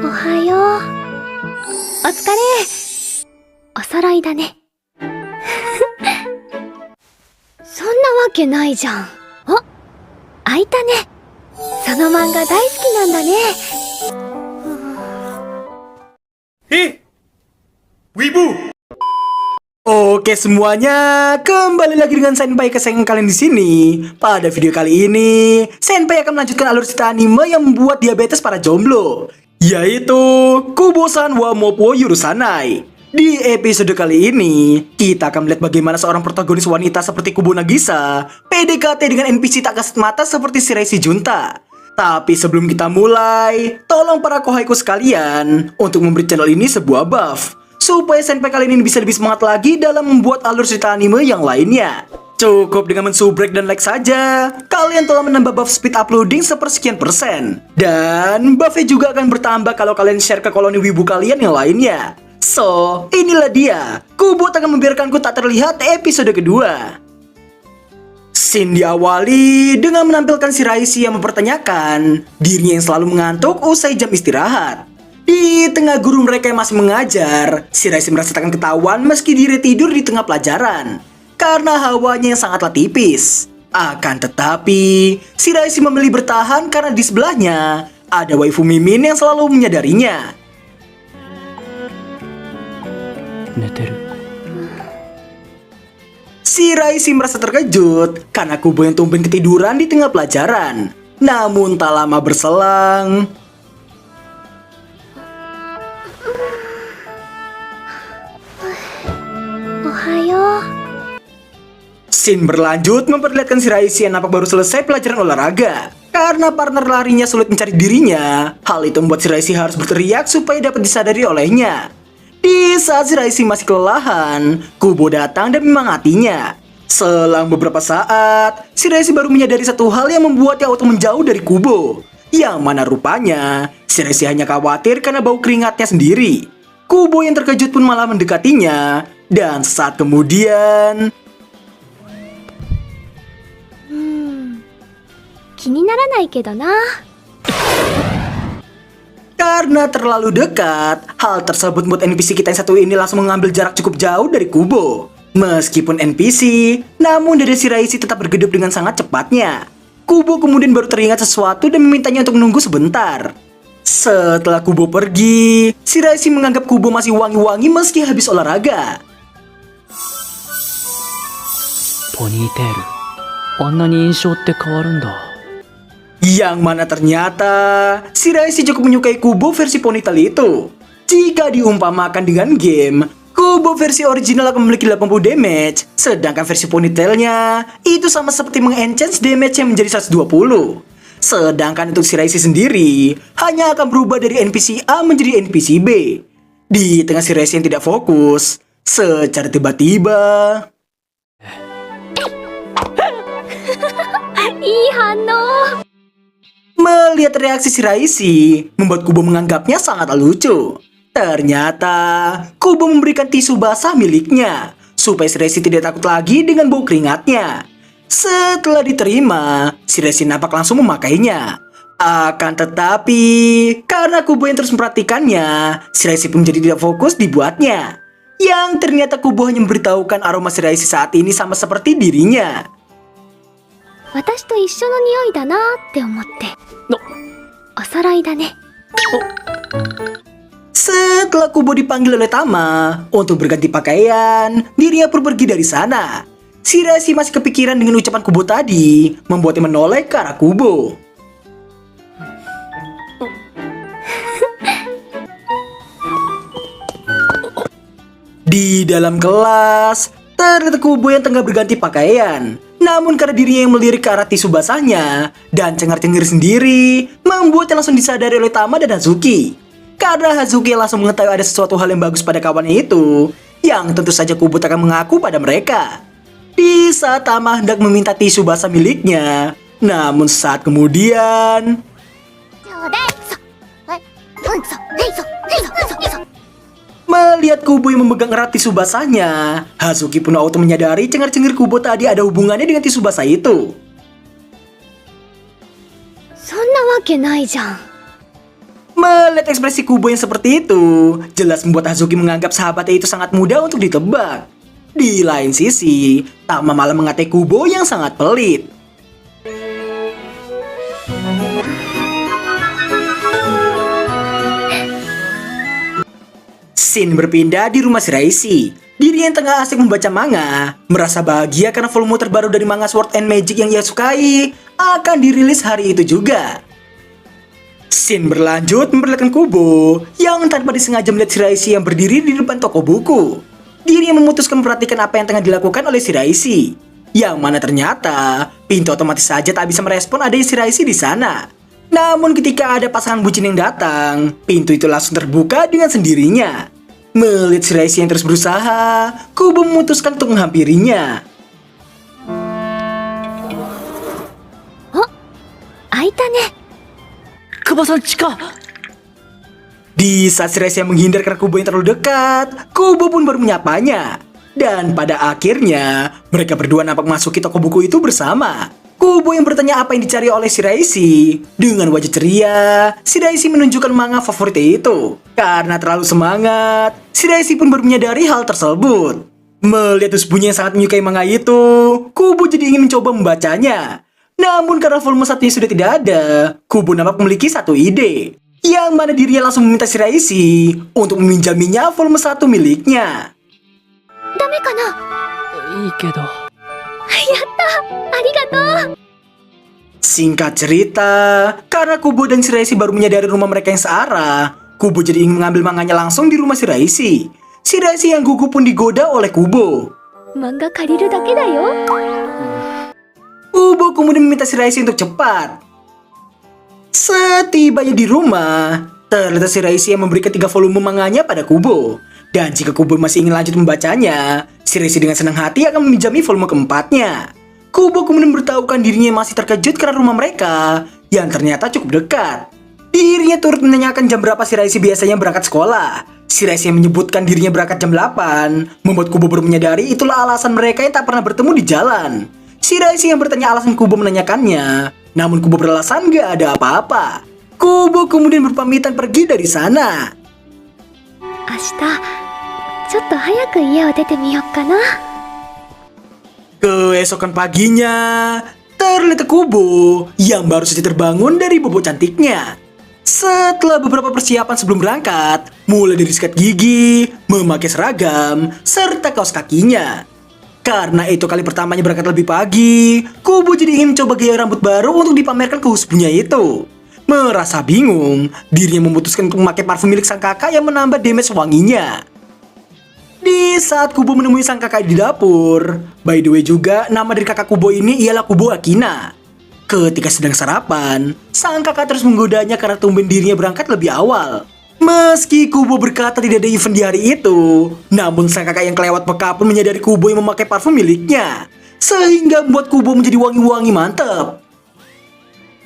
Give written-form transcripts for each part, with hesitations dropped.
はよう。お疲れ。お揃いだね。そんなわけないじゃん。あ、開いたね。その漫画大好きなんだね。Wibu. Oke semuanya, kembali lagi dengan Senpai kesayangan kalian di sini. Pada video kali ini, Senpai akan melanjutkan alur cerita anime yang membuat diabetes para jomblo, yaitu Kubo-san wa Moppo Yurusanai. Di episode kali ini, kita akan melihat bagaimana seorang protagonis wanita seperti Kubo Nagisa PDKT dengan NPC tak kasat mata seperti Shiraishi Junta. Tapi sebelum kita mulai, tolong para kohaiku sekalian untuk memberi channel ini sebuah buff, supaya Senpai kali ini bisa lebih semangat lagi dalam membuat alur cerita anime yang lainnya. Cukup dengan mensubrek dan like saja, kalian telah menambah buff speed uploading sepersekian persen. Dan buffnya juga akan bertambah kalau kalian share ke koloni wibu kalian yang lainnya. So, inilah dia, Kubo akan membiarkanku tak terlihat episode kedua. Scene diawali dengan menampilkan Shiraishi yang mempertanyakan dirinya yang selalu mengantuk usai jam istirahat. Di tengah guru mereka yang masih mengajar, Shiraishi merasakan ketahuan meski diri tidur di tengah pelajaran karena hawanya yang sangatlah tipis. Akan tetapi, Shiraishi memilih bertahan karena di sebelahnya ada waifu Mimin yang selalu menyadarinya. Shiraishi merasa terkejut karena Kubo yang tumben ketiduran di tengah pelajaran. Namun tak lama berselang, Ohayo. scene berlanjut memperlihatkan Shiraishi yang nampak baru selesai pelajaran olahraga. Karena partner larinya sulit mencari dirinya, hal itu membuat Shiraishi harus berteriak supaya dapat disadari olehnya. Di saat Shiraishi masih kelelahan, Kubo datang dan menyemangatinya. Selang beberapa saat, Shiraishi baru menyadari satu hal yang membuatnya auto menjauh dari Kubo. Yang mana rupanya, Shiraishi hanya khawatir karena bau keringatnya sendiri. Kubo yang terkejut pun malah mendekatinya. Dan sesaat kemudian, 気にならないけどな。 karena terlalu dekat, hal tersebut membuat NPC kita yang satu ini langsung mengambil jarak cukup jauh dari Kubo. Meskipun NPC, namun dada Shiraishi tetap bergedup dengan sangat cepatnya. Kubo kemudian baru teringat sesuatu dan memintanya untuk menunggu sebentar. Setelah Kubo pergi, Shiraishi menganggap Kubo masih wangi-wangi meski habis olahraga. Ponytail, あんなに印象って変わるんだ。 Yang mana ternyata Shiraishi cukup menyukai Kubo versi ponytail itu. Jika diumpamakan dengan game, Kubo versi original akan memiliki 80 damage, sedangkan versi ponytailnya itu sama seperti mengenchant damage yang menjadi 120. Sedangkan untuk Shiraishi sendiri hanya akan berubah dari NPC A menjadi NPC B. Di tengah Shiraishi yang tidak fokus, secara tiba-tiba いい反応。 melihat reaksi Shiraishi membuat Kubo menganggapnya sangat lucu. Ternyata Kubo memberikan tisu basah miliknya supaya Shiraishi tidak takut lagi dengan bau keringatnya. Setelah diterima, Shiraishi nampak langsung memakainya. Akan tetapi, karena Kubo yang terus memperhatikannya, Shiraishi pun menjadi tidak fokus dibuatnya. Yang ternyata Kubo hanya memberitahukan aroma Shiraishi saat ini sama seperti dirinya. 私と一緒の匂いだなって思って。お揃いだね。 Setelah Kubo dipanggil oleh Tama untuk berganti pakaian, dirinya pun pergi dari sana. Shiraishi masih kepikiran dengan ucapan Kubo tadi, membuatnya menoleh ke arah Kubo. Di dalam kelas, terlihat Kubo yang tengah berganti pakaian. Namun karena dirinya yang melirik ke arah tisu basahnya dan cengar-cengir sendiri, membuatnya langsung disadari oleh Tama dan Hazuki. Karena Hazuki langsung mengetahui ada sesuatu hal yang bagus pada kawannya itu, yang tentu saja Kubo akan mengaku pada mereka. Di saat Tama hendak meminta tisu basah miliknya, namun saat kemudian, melihat Kubo yang memegang erat tisu basahnya, Hazuki pun auto menyadari cengar-cengir Kubo tadi ada hubungannya dengan tisu basah itu. そんなわけないじゃん。 Melihat Melihat ekspresi Kubo yang seperti itu, jelas membuat Hazuki menganggap sahabatnya itu sangat mudah untuk ditebak. Di lain sisi, Tama malah mengatai Kubo yang sangat pelit. Scene berpindah di rumah Shiraishi. Diri yang tengah asik membaca manga, merasa bahagia karena volume terbaru dari manga Sword and Magic yang ia sukai akan dirilis hari itu juga. Scene berlanjut memperlihatkan Kubo yang tanpa disengaja melihat Shiraishi yang berdiri di depan toko buku. Dirinya memutuskan memperhatikan apa yang tengah dilakukan oleh Shiraishi, yang mana ternyata pintu otomatis saja tak bisa merespon adanya Shiraishi di sana. Namun ketika ada pasangan bucin yang datang, pintu itu langsung terbuka dengan sendirinya. Melihat Shiraishi yang terus berusaha, Kubo memutuskan untuk menghampirinya. Oh, aita ne. Kubo-san Chika! Di saat Shiraishi yang menghindar karena Kubo yang terlalu dekat, Kubo pun baru menyapanya. Dan pada akhirnya, mereka berdua nampak masuki toko buku itu bersama. Kubo yang bertanya apa yang dicari oleh Shiraishi. Dengan wajah ceria, Shiraishi menunjukkan manga favoritnya itu. Karena terlalu semangat, Shiraishi pun baru menyadari hal tersebut. Melihat Usbunya yang sangat menyukai manga itu, Kubo jadi ingin mencoba membacanya. Namun karena volume satunya sudah tidak ada, Kubo nampak memiliki satu ide. Yang mana dirinya langsung meminta Shiraishi untuk meminjaminya volume 1 miliknya. Dame kana? いいけど。Yatta! Arigatou! Singkat cerita, karena Kubo dan Shiraishi baru menyadari rumah mereka yang searah, Kubo jadi ingin mengambil manganya langsung di rumah Shiraishi. Shiraishi yang gugup pun digoda oleh Kubo. Manga kariru dake da yo. Kubo kemudian meminta Shiraishi untuk cepat. Setibanya di rumah, terlihat Shiraishi yang memberikan 3 volume manganya pada Kubo. Dan jika Kubo masih ingin lanjut membacanya, Shiraishi dengan senang hati akan meminjami volume keempatnya. Kubo kemudian beritahukan dirinya masih terkejut karena rumah mereka yang ternyata cukup dekat. Dirinya turut menanyakan jam berapa Shiraishi biasanya berangkat sekolah. Shiraishi yang menyebutkan dirinya berangkat jam 8, membuat Kubo baru menyadari itulah alasan mereka yang tak pernah bertemu di jalan. Shiraishi yang bertanya alasan Kubo menanyakannya, namun Kubo beralasan gak ada apa-apa. Kubo kemudian berpamitan pergi dari sana. Ashita, chotto hayaku ie o dete miyou kana? Keesokan paginya, terlihat Kubo yang baru saja terbangun dari bobo cantiknya. Setelah beberapa persiapan sebelum berangkat, mulai dari sikat gigi, memakai seragam, serta kaos kakinya. Karena itu kali pertamanya berangkat lebih pagi, Kubo jadi ingin mencoba gaya rambut baru untuk dipamerkan ke husbunya itu. Merasa bingung, dirinya memutuskan untuk memakai parfum milik sang kakak yang menambah damage wanginya. Di saat Kubo menemui sang kakak di dapur, by the way juga nama dari kakak Kubo ini ialah Kubo Akina. Ketika sedang sarapan, sang kakak terus menggodanya karena tumben dirinya berangkat lebih awal. Meski Kubo berkata tidak ada event di hari itu, namun sang kakak yang kelewat peka pun menyadari Kubo yang memakai parfum miliknya, sehingga membuat Kubo menjadi wangi-wangi mantap.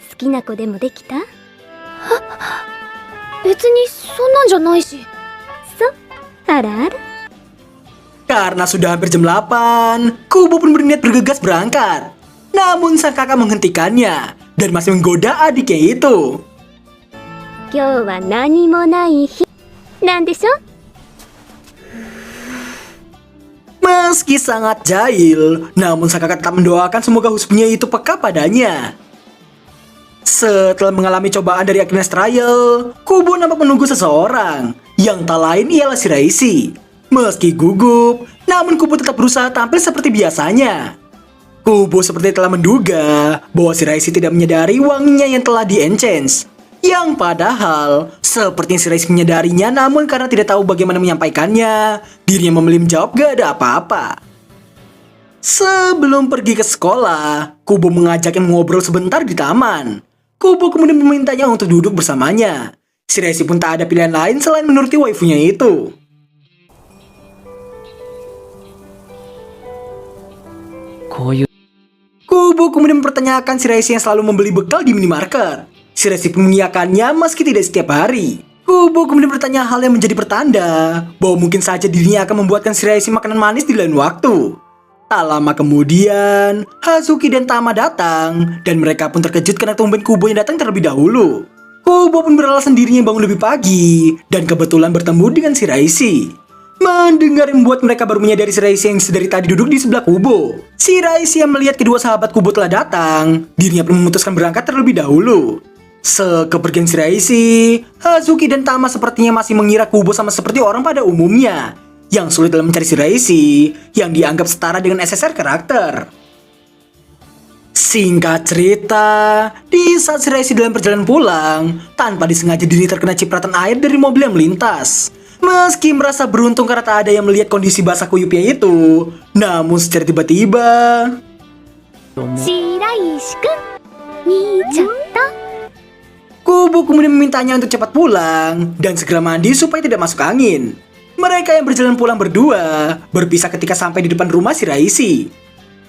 好きな子でもできた？別にそんなんじゃないし。あらあら。 Karena sudah hampir jam 8, Kubo pun berniat bergegas berangkat. Namun sang kakak menghentikannya dan masih menggoda adiknya itu. 今日は何もない日なんでしょ? Meski sangat jahil, namun sang kakak tetap mendoakan semoga husbunya itu peka padanya. Setelah mengalami cobaan dari Akina's Trial, Kubo nampak menunggu seseorang yang tak lain ialah Shiraishi. Meski gugup, namun Kubo tetap berusaha tampil seperti biasanya. Kubo seperti telah menduga bahwa Shiraishi tidak menyadari wanginya yang telah di-enchant. Yang padahal, seperti Shiraishi menyadarinya namun karena tidak tahu bagaimana menyampaikannya, dirinya memilih menjawab gak ada apa-apa. Sebelum pergi ke sekolah, Kubo mengajaknya ngobrol sebentar di taman. Kubo kemudian memintanya untuk duduk bersamanya. Shiraishi pun tak ada pilihan lain selain menuruti waifunya itu. Kubo kemudian mempertanyakan Shiraishi yang selalu membeli bekal di minimarket. Shiraishi pun mengiyakannya meski tidak setiap hari. Kubo kemudian bertanya hal yang menjadi pertanda bahwa mungkin saja dirinya akan membuatkan Shiraishi makanan manis di lain waktu. Tak lama kemudian, Hazuki dan Tama datang dan mereka pun terkejut karena tumben Kubo yang datang terlebih dahulu. Kubo pun beralasan dirinya bangun lebih pagi dan kebetulan bertemu dengan Shiraishi. Mendengar yang membuat mereka baru menyadari Shiraishi yang sedari tadi duduk di sebelah Kubo. Shiraishi yang melihat kedua sahabat Kubo telah datang, dirinya pun memutuskan berangkat terlebih dahulu. Sekepergian Shiraishi, Hazuki dan Tama sepertinya masih mengira Kubo sama seperti orang pada umumnya, yang sulit dalam mencari Shiraishi yang dianggap setara dengan SSR karakter. Singkat cerita, di saat Shiraishi dalam perjalanan pulang, tanpa disengaja dirinya terkena cipratan air dari mobil yang melintas. Meski merasa beruntung karena tak ada yang melihat kondisi basah kuyupnya itu, namun secara tiba-tiba... 白石くん見ちゃった Kubo kemudian memintanya untuk cepat pulang dan segera mandi supaya tidak masuk angin. Mereka yang berjalan pulang berdua berpisah ketika sampai di depan rumah Shiraishi.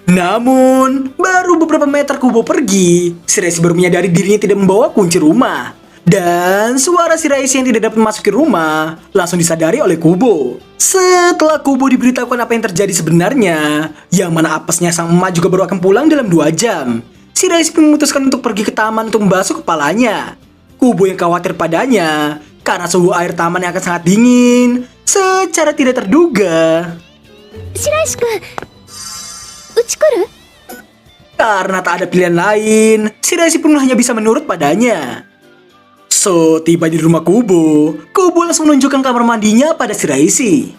Namun, baru beberapa meter Kubo pergi, Shiraishi baru menyadari dirinya tidak membawa kunci rumah. Dan suara Shiraishi yang tidak dapat memasuki rumah langsung disadari oleh Kubo. Setelah Kubo diberitahukan apa yang terjadi sebenarnya, yang mana apesnya sang emak juga baru akan pulang dalam 2 jam, Shiraishi memutuskan untuk pergi ke taman untuk membasuh kepalanya. Kubo yang khawatir padanya karena suhu air taman yang akan sangat dingin. Secara tidak terduga, 白石くんうち来る karena tak ada pilihan lain, Shiraishi pun hanya bisa menurut padanya. So, tiba di rumah Kubo langsung menunjukkan kamar mandinya pada Shiraishi.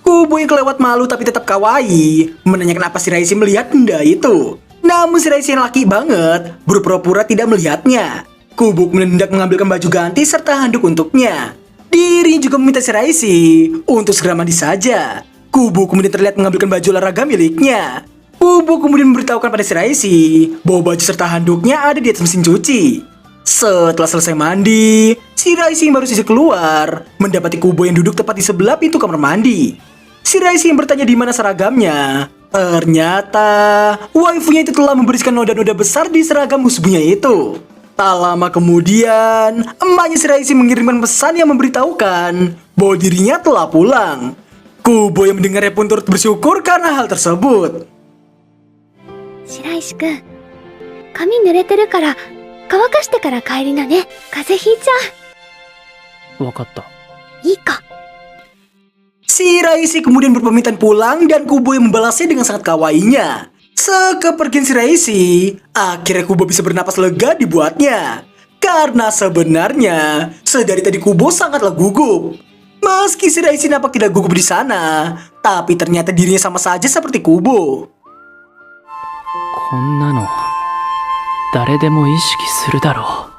Kubo yang kelewat malu tapi tetap kawaii menanyakan apa Shiraishi melihat benda itu. Namun Shiraishi yang laki banget berpura-pura tidak melihatnya. Kubo kemudian hendak mengambilkan baju ganti serta handuk untuknya. Dirinya juga meminta Shiraishi untuk segera mandi saja. Kubo kemudian terlihat mengambilkan baju olahraga miliknya. Kubo kemudian memberitahukan pada Shiraishi bahwa baju serta handuknya ada di atas mesin cuci. Setelah selesai mandi, Shiraishi yang baru saja keluar mendapati Kubo yang duduk tepat di sebelah pintu kamar mandi. Shiraishi yang bertanya di mana seragamnya. Ternyata waifunya itu telah membersihkan noda-noda besar di seragam husbunya itu. Tak lama kemudian, emaknya Shiraishi mengirimkan pesan yang memberitahukan bahwa dirinya telah pulang. Kubo yang mendengarnya pun turut bersyukur karena hal tersebut. 白石くん髪濡れてるから乾かしてから帰りなね。風邪ひいちゃわかった。う。いいか。 Shiraishi kemudian berpamitan pulang dan Kubo yang membalasnya dengan sangat kawainya. Sekepergian Shiraishi, akhirnya Kubo bisa bernapas lega dibuatnya. Karena sebenarnya, sedari tadi Kubo sangatlah gugup. Meski Shiraishi nampak tidak gugup di sana, tapi ternyata dirinya sama saja seperti Kubo. こんなの誰でも意識するだろう。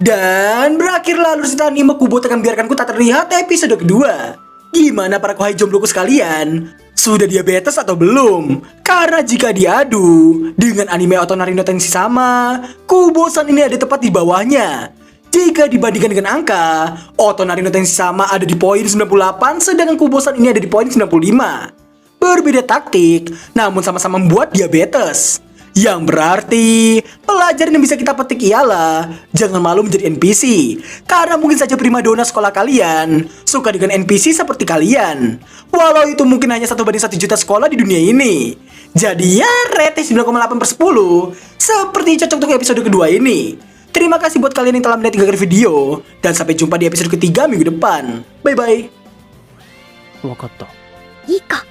Dan berakhirlah alur cerita anime Kubo Tekan Biarkanku Tak Terlihat episode kedua. Gimana para kohai jombloku sekalian? Sudah diabetes atau belum? Karena jika diadu dengan anime Otonari no Tenshi sama, Kubo-san ini ada tepat di bawahnya. Jika dibandingkan dengan angka, Otonari no Tenshi sama ada di poin 98, sedangkan Kubo-san ini ada di poin 95. Berbeda taktik, namun sama-sama membuat diabetes. Yang berarti, pelajaran yang bisa kita petik ialah jangan malu menjadi NPC. Karena mungkin saja primadona sekolah kalian suka dengan NPC seperti kalian. Walau itu mungkin hanya 1/1 juta sekolah di dunia ini. Jadi ya, rating 9,8/10 seperti cocok untuk episode kedua ini. Terima kasih buat kalian yang telah melihat 3 kali video. Dan sampai jumpa di episode ketiga minggu depan. Bye-bye. わかった。いいか。